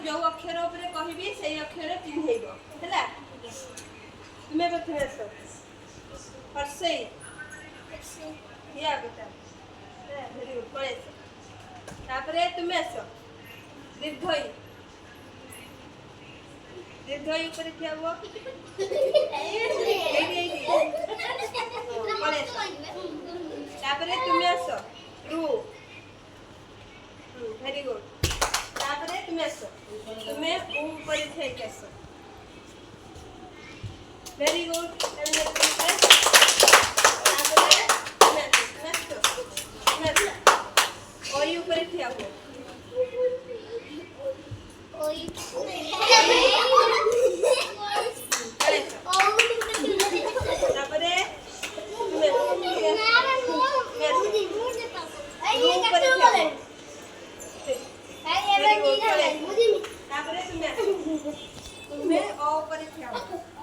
जो अक्षर ऊपर कहबी से अक्षर चिन्हैब हैला तुम्हें प्रथम आस हर्षई या बेटा वेरी गुड पळे तापरे तुम्हें आस दीर्घई दीर्घई ऊपर क्या हुआ पळे तापरे तुम्हें आस रू वेरी गुड तापरे तुम्हें आस तुम्हें ऊपर थे आस वेरी गुड ओई ऊपर ठिया हो ओई तापरे तुम्हें ओ ऊपर ठिया हो